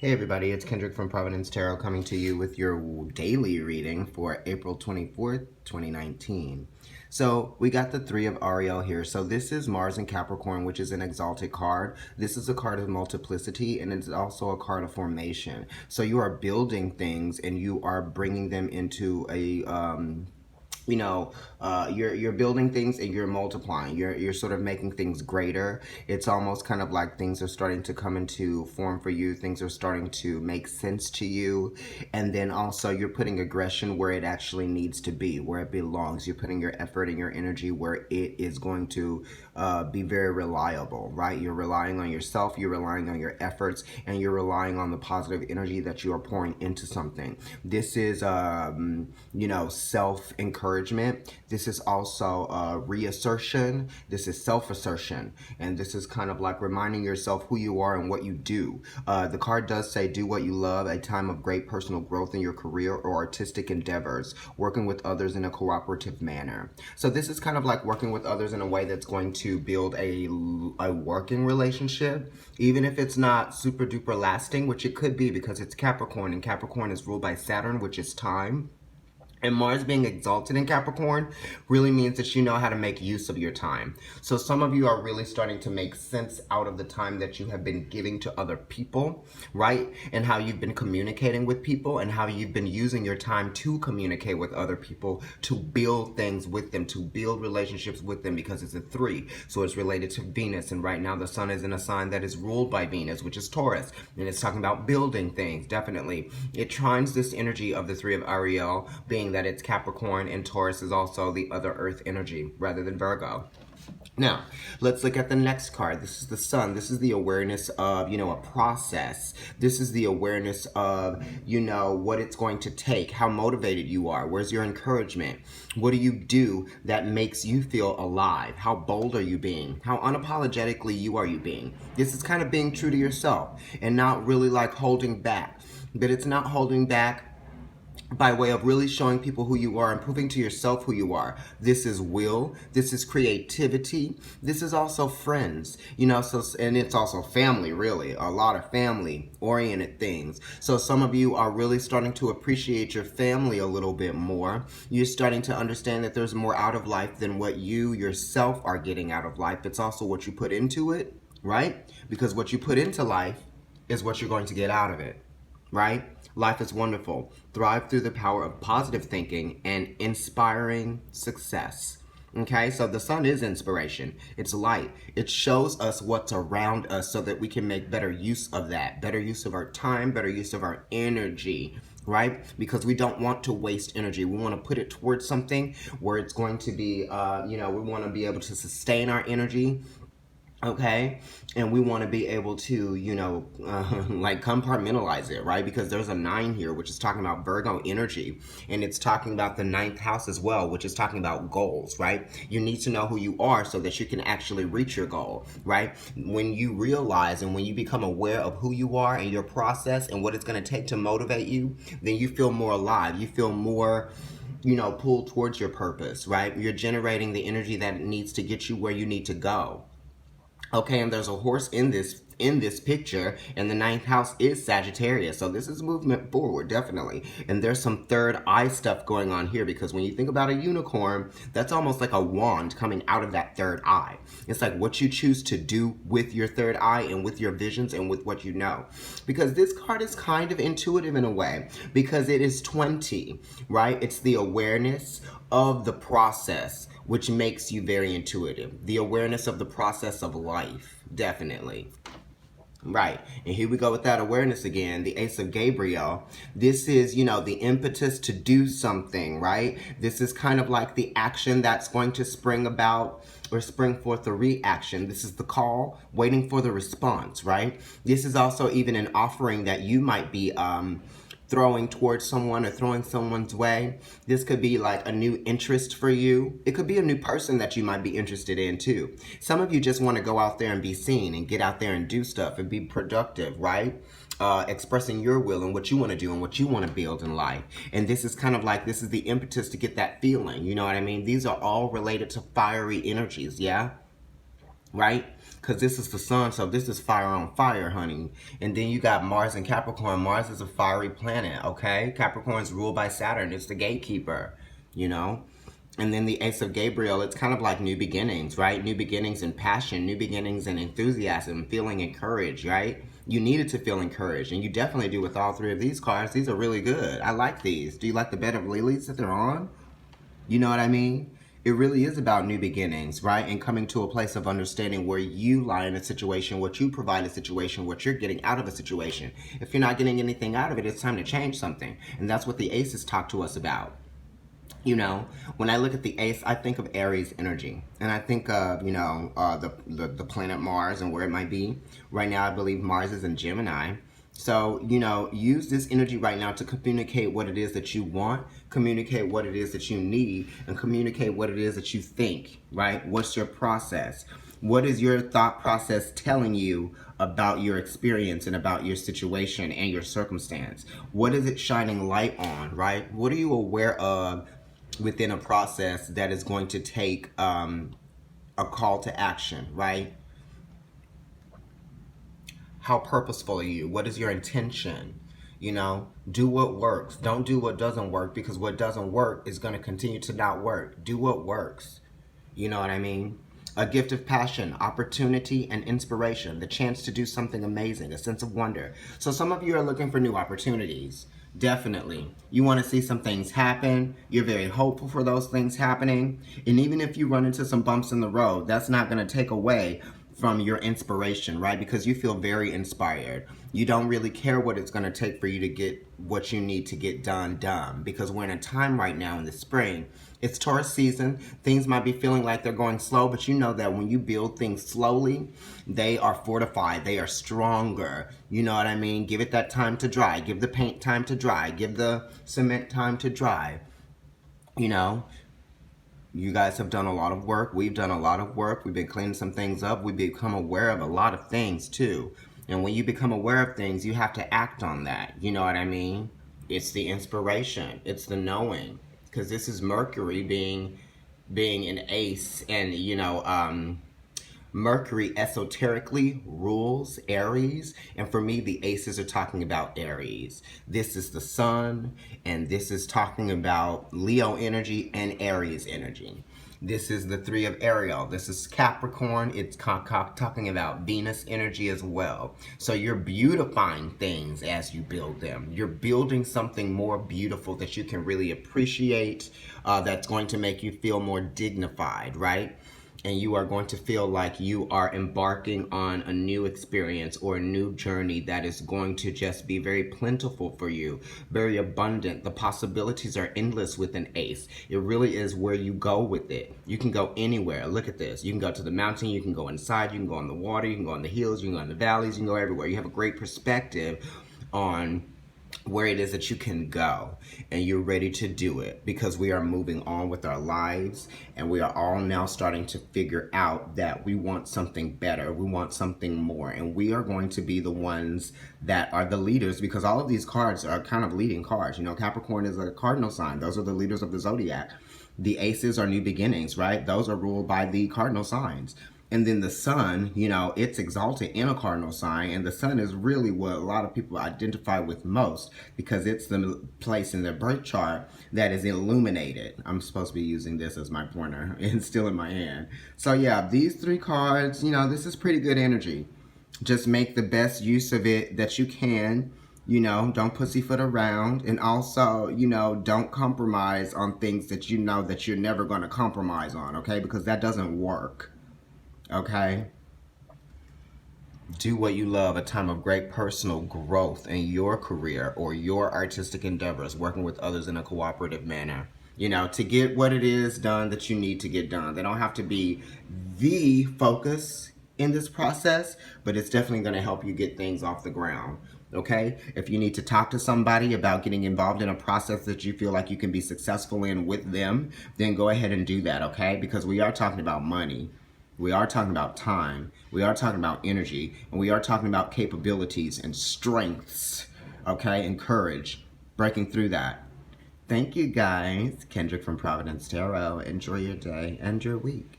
Hey everybody, it's Kendrick from Providence Tarot coming to you with your daily reading for April 24th, 2019. So we got the Three of Ariel here. So this is Mars in Capricorn, which is an exalted card. This is a card of multiplicity, and it's also a card of formation. So you are building things and you are bringing them into a you're building things and you're multiplying. You're sort of making things greater. It's almost kind of like things are starting to come into form for you. Things are starting to make sense to you. And then also you're putting aggression where it actually needs to be, where it belongs. You're putting your effort and your energy where it is going to be very reliable, right? You're relying on yourself, you're relying on your efforts, and you're relying on the positive energy that you are pouring into something. This is, self-encouragement. This is also reassertion. This is self-assertion. And this is kind of like reminding yourself who you are and what you do. The card does say, do what you love, a time of great personal growth in your career or artistic endeavors, working with others in a cooperative manner. So this is kind of like working with others in a way that's going to build a working relationship, even if it's not super duper lasting, which it could be because it's Capricorn, and Capricorn is ruled by Saturn, which is time. And Mars being exalted in Capricorn really means that you know how to make use of your time. So some of you are really starting to make sense out of the time that you have been giving to other people, right? And how you've been communicating with people and how you've been using your time to communicate with other people, to build things with them, to build relationships with them, because it's a 3. So it's related to Venus. And right now the sun is in a sign that is ruled by Venus, which is Taurus. And it's talking about building things, definitely. It trines this energy of the 3 of Ariel, being that it's Capricorn, and Taurus is also the other earth energy rather than Virgo. Now, let's look at the next card. This is the Sun. This is the awareness of, a process. This is the awareness of, what it's going to take, how motivated you are. Where's your encouragement? What do you do that makes you feel alive? How bold are you being? How unapologetically you are you being? This is kind of being true to yourself and not really like holding back. But it's not holding back by way of really showing people who you are and proving to yourself who you are. This is will. This is creativity. This is also friends, and it's also family, really. A lot of family-oriented things. So some of you are really starting to appreciate your family a little bit more. You're starting to understand that there's more out of life than what you yourself are getting out of life. It's also what you put into it, right? Because what you put into life is what you're going to get out of it, right? Life is wonderful. Thrive through the power of positive thinking and inspiring success. Okay, so the sun is inspiration. It's light. It shows us what's around us so that we can make better use of that. Better use of our time, better use of our energy, right? Because we don't want to waste energy. We want to put it towards something where it's going to be, we want to be able to sustain our energy. Okay, and we want to be able to, compartmentalize it, right? Because there's a 9 here, which is talking about Virgo energy, and it's talking about the 9th house as well, which is talking about goals, right? You need to know who you are so that you can actually reach your goal, right? When you realize and when you become aware of who you are and your process and what it's going to take to motivate you, then you feel more alive. You feel more pulled towards your purpose, right? You're generating the energy that needs to get you where you need to go. Okay, and there's a horse in this picture, and the 9th house is Sagittarius. So this is movement forward, definitely. And there's some third eye stuff going on here, because when you think about a unicorn, that's almost like a wand coming out of that third eye. It's like what you choose to do with your third eye and with your visions and with what you know. Because this card is kind of intuitive in a way, because it is 20, right? It's the awareness of the process, which makes you very intuitive. The awareness of the process of life, definitely. Right, and here we go with that awareness again, the Ace of Gabriel. This is, the impetus to do something, right? This is kind of like the action that's going to spring about or spring forth the reaction. This is the call, waiting for the response, right? This is also even an offering that you might be throwing towards someone or throwing someone's way. This could be like a new interest for you. It could be a new person that you might be interested in too. Some of you just want to go out there and be seen and get out there and do stuff and be productive, right? Expressing your will and what you want to do and what you want to build in life. And this is kind of like, this is the impetus to get that feeling. You know what I mean? These are all related to fiery energies, yeah? Right? because this is the sun, so this is fire on fire, honey. And then you got Mars and Capricorn. Mars is a fiery planet, okay? Capricorn's ruled by Saturn. It's the gatekeeper, you know? And then the Ace of Gabriel, it's kind of like new beginnings, right? New beginnings and passion, new beginnings and enthusiasm, feeling encouraged, right? You needed to feel encouraged, and you definitely do with all three of these cards. These are really good. I like these. Do you like the bed of lilies that they're on? You know what I mean? It really is about new beginnings, right? And coming to a place of understanding where you lie in a situation, what you provide a situation, what you're getting out of a situation. If you're not getting anything out of it, it's time to change something. And that's what the aces talk to us about. You know, when I look at the ace, I think of Aries energy, and I think of, you know, the planet Mars and where it might be. Right now, I believe Mars is in Gemini. So, you know, use this energy right now to communicate what it is that you want, communicate what it is that you need, and communicate what it is that you think, right? What's your process? What is your thought process telling you about your experience and about your situation and your circumstance? What is it shining light on, right? What are you aware of within a process that is going to take a call to action, right? How purposeful are you? What is your intention? You know, do what works. Don't do what doesn't work, because what doesn't work is going to continue to not work. Do what works. You know what I mean? A gift of passion, opportunity, and inspiration. The chance to do something amazing, a sense of wonder. So some of you are looking for new opportunities. Definitely. You want to see some things happen. You're very hopeful for those things happening. And even if you run into some bumps in the road, that's not going to take away from your inspiration, right? Because you feel very inspired. You don't really care what it's going to take for you to get what you need to get done. Because we're in a time right now in the spring. It's Taurus season. Things might be feeling like they're going slow, but you know that when you build things slowly, they are fortified. They are stronger. You know what I mean? Give it that time to dry. Give the paint time to dry. Give the cement time to dry. You know? You guys have done a lot of work. We've done a lot of work. We've been cleaning some things up. We've become aware of a lot of things too. And when you become aware of things, you have to act on that. You know what I mean? It's the inspiration. It's the knowing. Because this is Mercury being an ace, and you know, Mercury esoterically rules Aries, and for me, the aces are talking about Aries. This is the sun, and this is talking about Leo energy and Aries energy. This is the three of Ariel. This is Capricorn. It's talking about Venus energy as well. So you're beautifying things as you build them. You're building something more beautiful that you can really appreciate, that's going to make you feel more dignified, right? And you are going to feel like you are embarking on a new experience or a new journey that is going to just be very plentiful for you, very abundant. The possibilities are endless with an ace. It really is where you go with it. You can go anywhere. Look at this. You can go to the mountain, you can go inside, you can go on the water, you can go on the hills, you can go in the valleys, you can go everywhere. You have a great perspective on where it is that you can go, and you're ready to do it, because we are moving on with our lives, and we are all now starting to figure out that we want something better, we want something more, and we are going to be the ones that are the leaders, because all of these cards are kind of leading cards. You know, Capricorn is a cardinal sign. Those are the leaders of the zodiac. The aces are new beginnings, right? Those are ruled by the cardinal signs. And then the sun, you know, it's exalted in a cardinal sign. And the sun is really what a lot of people identify with most, because it's the place in their birth chart that is illuminated. I'm supposed to be using this as my pointer. It's still in my hand. So yeah, these three cards, you know, this is pretty good energy. Just make the best use of it that you can. You know, don't pussyfoot around. And also, you know, don't compromise on things that you know that you're never going to compromise on, okay? Because that doesn't work. Okay? Do what you love, a time of great personal growth in your career or your artistic endeavors, working with others in a cooperative manner. You know, to get what it is done that you need to get done. They don't have to be the focus in this process, but it's definitely going to help you get things off the ground. Okay? If you need to talk to somebody about getting involved in a process that you feel like you can be successful in with them, then go ahead and do that, okay? Because we are talking about money. We are talking about time. We are talking about energy. And we are talking about capabilities and strengths, okay? And courage. Breaking through that. Thank you, guys. Kendrick from Providence Tarot. Enjoy your day and your week.